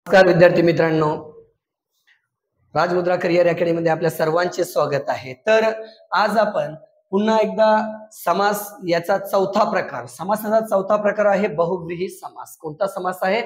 नमस्कार विद्यार्थी मित्रांनो, राजमुद्रा करिअर अकॅडमी मध्ये आपल्या सर्वांचे स्वागत आहे। तर आज आपण पुन्हा एकदा समास याचा चौथा प्रकार, समासाचा चौथा प्रकार आहे बहुव्रीही समास। कोणता समास आहे?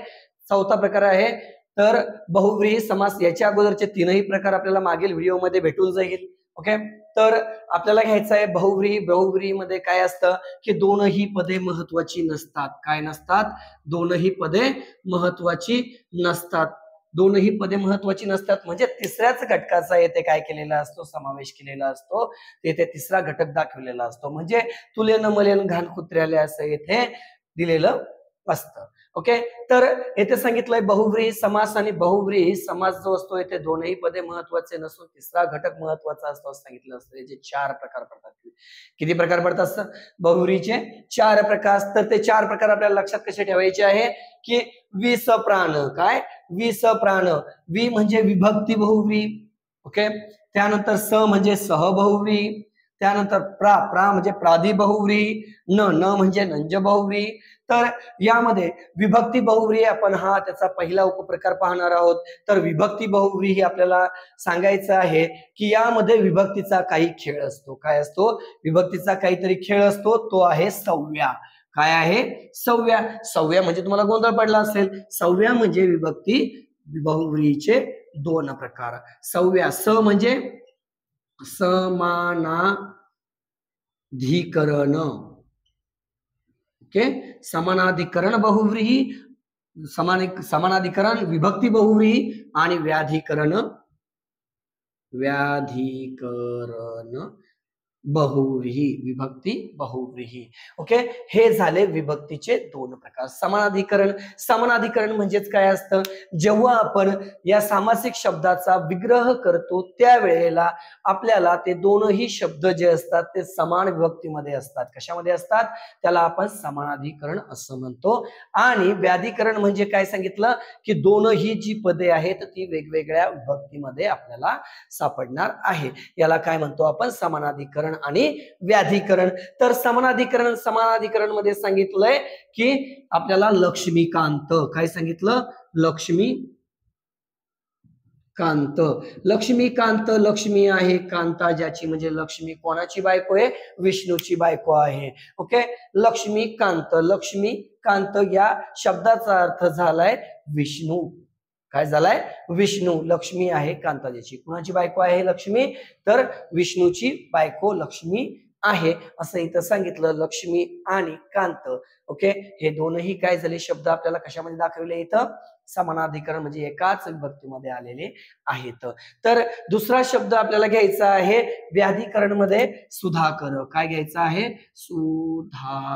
चौथा प्रकार आहे तर बहुव्रीही समास। याच्या अगोदरचे तीनही प्रकार आपल्याला मागील व्हिडिओ मध्ये भेटून जाईल। ओके, तर आपल्याला घ्यायचं आहे बहुव्रीही। बहुव्रीही मध्ये काय असतं की दोनही पदे महत्वाची नसतात। काय नसतात? दोनही पदे महत्वाची नसतात। दोनही पदे महत्वाची नसतात म्हणजे तिसऱ्याच घटकाचा येथे काय केलेला असतो? समावेश केलेला असतो। येथे तिसरा घटक दाखवलेला असतो। म्हणजे तुले न मले घाण कुत्र्याले असं येथे दिलेलं असतं। ओके, तर येथे सांगितलंय बहुव्रीही समास आणि बहुव्रीही समास जो असतो येथे दोनही पदे महत्वाचे नसून तिसरा घटक महत्वाचा असतो असं सांगितलं असतं। याचे चार प्रकार पडतात। किती प्रकार पडतात? बहुव्रीहीचे चार प्रकार। तर ते चार प्रकार आपल्याला लक्षात कसे ठेवायचे आहे की विसप्राण, काय? विसप्राण। वि म्हणजे विभक्ती बहुव्रीही। ओके, त्यानंतर स म्हणजे सहबहुव्रीही, त्यानंतर प्रा म्हणजे प्रादि बहुव्रीही, न म्हणजे नंज बहुव्रीही। तर यामध्ये विभक्ती बहुव्रीही आपण हा त्याचा पहिला उपप्रकार पाहणार आहोत। तर विभक्ती बहुव्रीही आपल्याला सांगायचं आहे की यामध्ये विभक्तीचा काही खेळ असतो। काय असतो? विभक्तीचा काहीतरी खेळ असतो, तो आहे सव्या। काय आहे? सव्या। सव्या म्हणजे तुम्हाला गोंधळ पडला असेल, सव्या म्हणजे विभक्ती बहुव्रीहीचे दोन प्रकार। सव्या, स म्हणजे समानाधिकरण। ओके, समानाधिकरण बहुव्रीही, समानाधिकरण विभक्ती बहुव्रीही आणि व्याधिकरण बहुव्रीही, विभक्ती बहुव्रीही। ओके, हे झाले विभक्तीचे दोन प्रकार। समानाधिकरण, समानाधिकरण म्हणजेच काय असतं? जेव्हा आपण या सामासिक शब्दाचा विग्रह करतो त्यावेळेला आपल्याला ते दोनही शब्द जे असतात ते समान विभक्तीमध्ये असतात। कशामध्ये असतात? त्याला आपण समानाधिकरण असं म्हणतो। आणि व्याधिकरण म्हणजे काय सांगितलं की दोनही जी पदे आहेत ती वेगवेगळ्या विभक्तीमध्ये आपल्याला सापडणार आहे। याला काय म्हणतो आपण? समानाधिकरण आणि व्याधिकरण। तर समानाधिकरण मध्ये सांगितलंय की आपल्याला लक्ष्मीकांत, काय सांगितलं? लक्ष्मीकांत। लक्ष्मीकांत, लक्ष्मी आहे, कांता ज्याची म्हणजे लक्ष्मी कोणाची बायको आहे? विष्णूची बायको आहे। ओके, लक्ष्मीकांत। लक्ष्मीकांत या शब्दाचा अर्थ झालाय विष्णू। काय झालाय? विष्णू। लक्ष्मी आहे कांता ज्याची, कुणाची बायको आहे? लक्ष्मी, तर विष्णूची बायको लक्ष्मी आहे असं इथं सांगितलं। लक्ष्मी आणि कांत, ओके, हे दोनही काय झाले शब्द आपल्याला कशामध्ये दाखवले? इथं समानाधिकरण म्हणजे एकाच विभक्तीमध्ये आलेले आहेत। तर दुसरा शब्द आपल्याला घ्यायचा आहे व्याधिकरण मध्ये सुधाकर। काय घ्यायचं आहे? सुधाकर।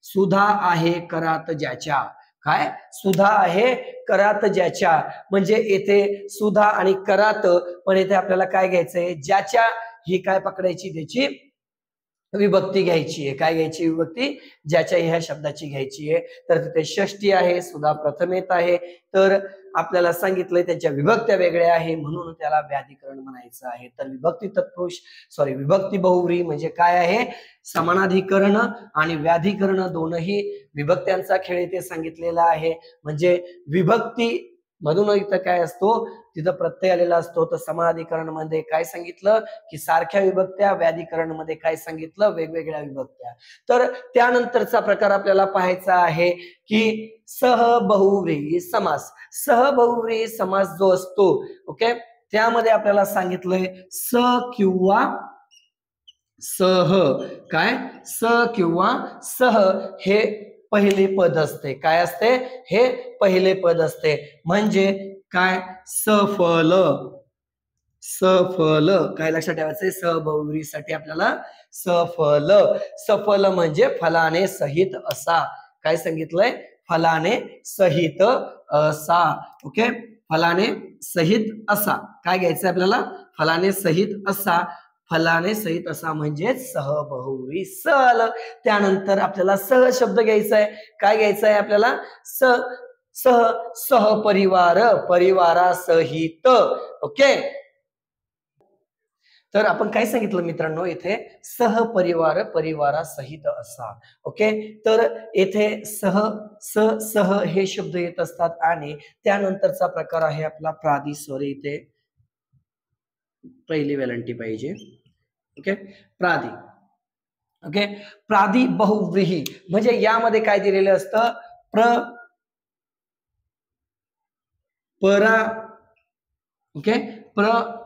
सुधा आहे करात ज्याच्या, काय? सुधा आहे करात ज्याच्या, म्हणजे येथे सुधा आणि करात, पण येथे आपल्याला काय घ्यायचंय? ज्याच्या ही काय पकडायची? त्याची विभक्ती घ्यायची आहे। काय घ्यायची? विभक्ती ज्याच्या ह्या शब्दाची घ्यायची आहे। तर तिथे षष्ठी आहे, सुधा प्रथमेत आहे, तर आपल्याला सांगितलंय त्यांच्या विभक्त्या वेगळ्या आहे म्हणून त्याला व्याधिकरण म्हणायचं आहे। तर विभक्ती तत्पुरुष विभक्ती बहुव्रीही म्हणजे काय आहे? समानाधिकरण आणि व्याधिकरण दोनही विभक्त्यांचा खेळ इथे सांगितलेला आहे। म्हणजे विभक्ती मधून इथं काय असतो? तिथं प्रत्यय आलेला असतो। तर समानाधिकरण मध्ये काय सांगितलं की सारख्या विभक्त्या, व्याधिकरण मध्ये काय सांगितलं? वेगवेगळ्या विभक्त्या। तर त्यानंतरचा प्रकार आपल्याला पाहायचा आहे की सहबहुव्रीही समास। सहबहुव्रीही समास जो असतो, ओके, त्यामध्ये आपल्याला सांगितलंय स किंवा सह। काय? स किंवा सह हे पहिले पद असते। काय असते? हे पहिले पद असते। म्हणजे काय? सफल। सफल, काय लक्षात ठेवायचंय? सहबहुव्रीहीसाठी आपल्याला सफल। सफल म्हणजे फलाने सहित असा। काय सांगितलंय? फलाने सहित असा। ओके, फलाने सहित असा काय घ्यायचंय आपल्याला? फलाने सहित असा। फलाने सहित असा म्हणजे सहबहुव्रीही। स आलं, त्यानंतर आपल्याला सह शब्द घ्यायचा आहे। काय घ्यायचं आहे आपल्याला? सहपरिवार, परिवारासहित। ओके, तर आपण काय सांगितलं मित्रांनो, इथे सहपरिवार परिवारासहित असा. ओके, तर येथे सह हे शब्द येत असतात आणि त्यानंतरचा प्रकार आहे आपला प्रादी. सॉरी, इथे पहिली वेलांटी पाहिजे. ओके, प्रादी. ओके, प्रादी बहुव्रीही म्हणजे यामध्ये काय दिलेलं असतं, परा. ओके,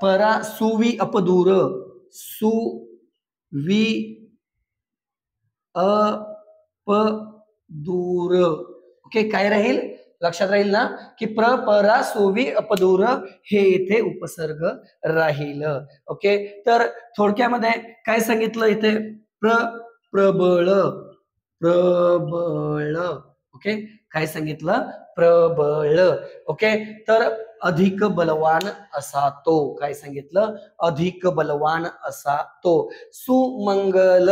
परा सुवी अपदूर, सुवी अपदूर. ओके, काय राहील, लक्षात राहील ना, की परा सोवी अपदूर हे इथे उपसर्ग राहील. ओके, तर थोडक्यामध्ये काय सांगितलं इथे, प्रबळ प्रबळ. ओके, काय सांगितलं, प्रबळ. ओके, तर अधिक बलवान असा तो. काय सांगितलं, अधिक बलवान असा तो. सुमंगल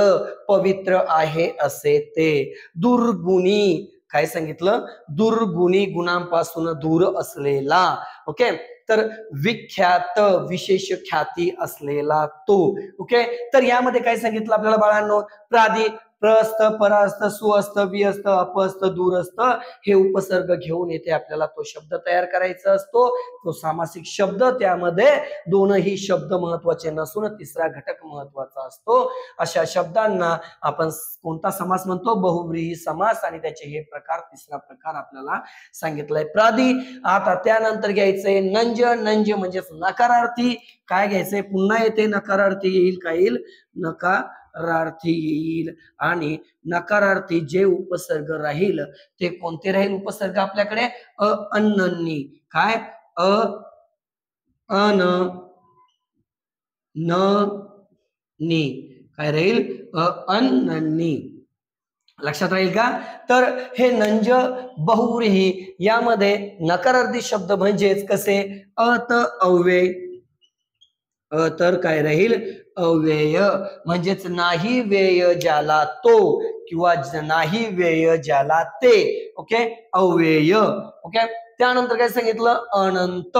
पवित्र आहे असे ते. दुर्गुणी, काय सांगितलं, दुर्गुणी गुणांपासून दूर असलेला. ओके, तर विख्यात विशेष ख्याती असलेला तो. ओके, तर यामध्ये काय सांगितलं आपल्याला बाळांनो, प्रादी प्रस्त परास्त सुअस्त विअस्त अपस्त दूरस्त हे उपसर्ग घेऊन येथे आपल्याला तो शब्द तयार करायचा असतो. तो सामासिक शब्द, त्यामध्ये दोनही शब्द महत्वाचे नसून तिसरा घटक महत्वाचा असतो. अशा शब्दांना आपण कोणता समास म्हणतो, बहुव्रीही समास. आणि त्याचे हे प्रकार, तिसरा प्रकार आपल्याला सांगितलाय प्रादी. आता त्यानंतर घ्यायचंय नंज. नंज म्हणजे नकारार्थी. काय घ्यायचंय, पुन्हा येते नकारार्थी येईल, काय येईल, नकारार्थी येईल. आणि नकारार्थी जे उपसर्ग राहील ते कोणते राहील उपसर्ग आपल्याकडे, अन्नी. काय, अन न नी, काय राहील, अन्नी. लक्षात राहील का. तर हे नंज बहुव्रीही यामध्ये नकारार्थी शब्द म्हणजेच कसे, अत अव्यय. तर काय राहील, अव्यय. म्हणजेच नाही व्यय ज्याला तो किंवा नाही व्यय ज्याला ते. ओके, अव्यय. ओके, त्यानंतर काय सांगितलं, अनंत.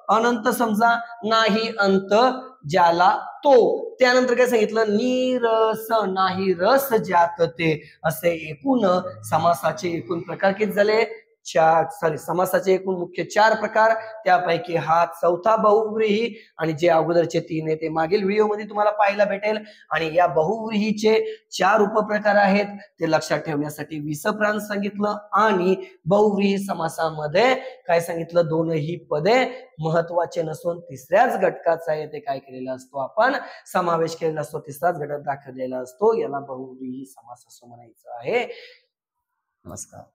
अनंत समजा नाही अंत ज्याला तो. त्यानंतर काय सांगितलं, नीरस नाही रस ज्यात ते. असे एकूण समासाचे एकूण प्रकार किती झाले, समासाचे एकूण मुख्य 4 प्रकार. त्यापैकी हा चौथा बहुव्रीही. आणि जे अगोदरचे 3 आहे ते मागील व्हिडिओ मध्ये तुम्हाला पाहायला भेटेल. आणि या बहुव्रीहीचे 4 उपप्रकार आहेत, ते लक्षात ठेवण्यासाठी विसप्रांत सांगितलं. आणि बहुव्रीही समासामध्ये काय सांगितलं, दोनही पदे महत्वाचे नसून तिसऱ्याच घटकाचा येथे काय केलेला असतो, आपण समावेश केलेला असतो, तिसराच घटक दाखवलेला असतो. याला बहुव्रीही समास असं म्हणायचं आहे. नमस्कार.